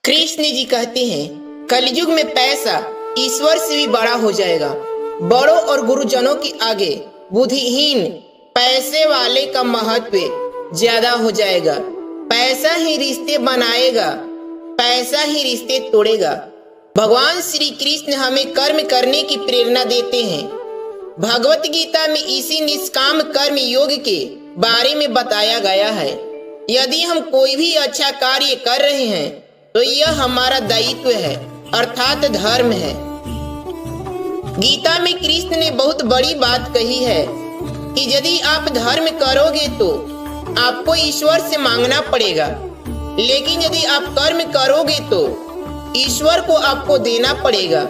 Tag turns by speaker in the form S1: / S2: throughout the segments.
S1: कृष्ण जी कहते हैं कलयुग में पैसा ईश्वर से भी बड़ा हो जाएगा। बड़ों और गुरुजनों के आगे बुद्धिहीन पैसे वाले का महत्व ज्यादा हो जाएगा। पैसा ही रिश्ते बनाएगा, पैसा ही रिश्ते तोड़ेगा। भगवान श्री कृष्ण हमें कर्म करने की प्रेरणा देते हैं। भगवत गीता में इसी निष्काम कर्म योग के बारे में बताया गया है। यदि हम कोई भी अच्छा कार्य कर रहे हैं तो यह हमारा दायित्व है, अर्थात धर्म है। गीता में कृष्ण ने बहुत बड़ी बात कही है कि यदि आप धर्म करोगे तो आपको ईश्वर से मांगना पड़ेगा, लेकिन यदि आप कर्म करोगे तो ईश्वर को आपको देना पड़ेगा।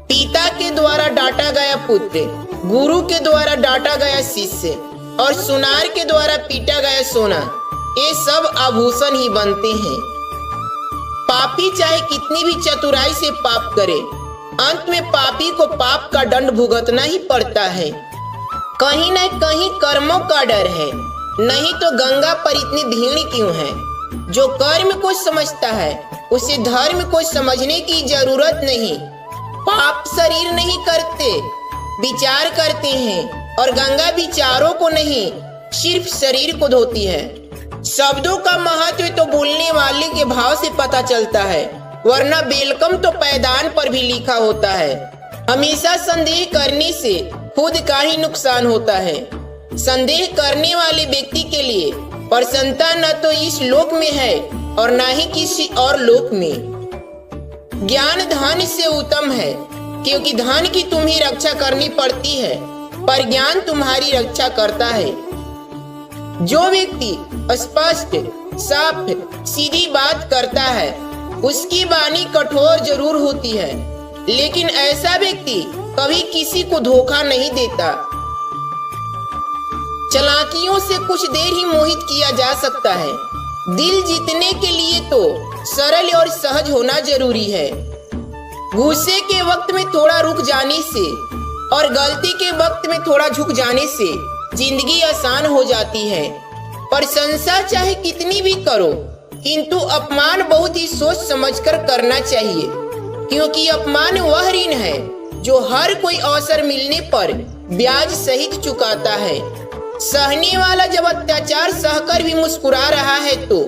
S1: पिता के द्वारा डांटा गया पुत्र, गुरु के द्वारा डांटा गया शिष्य और सुनार के द्वारा पीटा गया सोना, ये सब आभूषण ही बनते हैं। पापी चाहे कितनी भी चतुराई से पाप करे, अंत में पापी को पाप का दंड भुगतना ही पड़ता है। कहीं न कहीं कर्मों का डर है, नहीं तो गंगा पर इतनी भीड़ क्यों है। जो कर्म को समझता है उसे धर्म को समझने की जरूरत नहीं। पाप शरीर नहीं करते, विचार करते हैं, और गंगा विचारों को नहीं सिर्फ शरीर को धोती है। शब्दों का महत्व तो बोलने वाले के भाव से पता चलता है, वरना वेलकम तो पैदान पर भी लिखा होता है। हमेशा संदेह करने से खुद का ही नुकसान होता है। संदेह करने वाले व्यक्ति के लिए प्रसन्नता न तो इस लोक में है और न ही किसी और लोक में। ज्ञान धन से उत्तम है, क्योंकि धन की तुम्हें रक्षा करनी पड़ती है, पर ज्ञान तुम्हारी रक्षा करता है। जो व्यक्ति स्पष्ट, साफ, सीधी बात करता है उसकी वाणी कठोर जरूर होती है, लेकिन ऐसा व्यक्ति कभी किसी को धोखा नहीं देता। चालाकियों से कुछ देर ही मोहित किया जा सकता है। दिल जीतने के लिए तो सरल और सहज होना जरूरी है। गुस्से के वक्त में थोड़ा रुक जाने से और गलती के वक्त में थोड़ा झुक जाने से जिंदगी आसान हो जाती है। प्रशंसा चाहे कितनी भी करो, किंतु अपमान बहुत ही सोच समझकर करना चाहिए, क्योंकि अपमान वह ऋण है जो हर कोई अवसर मिलने पर ब्याज सहित चुकाता है। सहने वाला जब अत्याचार सहकर भी मुस्कुरा रहा है तो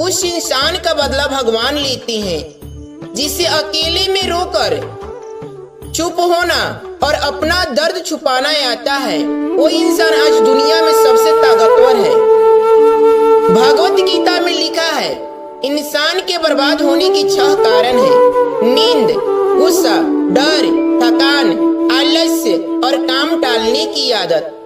S1: उस इंसान का बदला भगवान लेते हैं। जिसे अकेले में रोकर चुप होना और अपना दर्द छुपाना आता है, वो इंसान आज दुनिया में सबसे ताकतवर है। भगवत गीता में लिखा है इंसान के बर्बाद होने की 6 कारण है: नींद, गुस्सा, डर, थकान, आलस्य और काम टालने की आदत।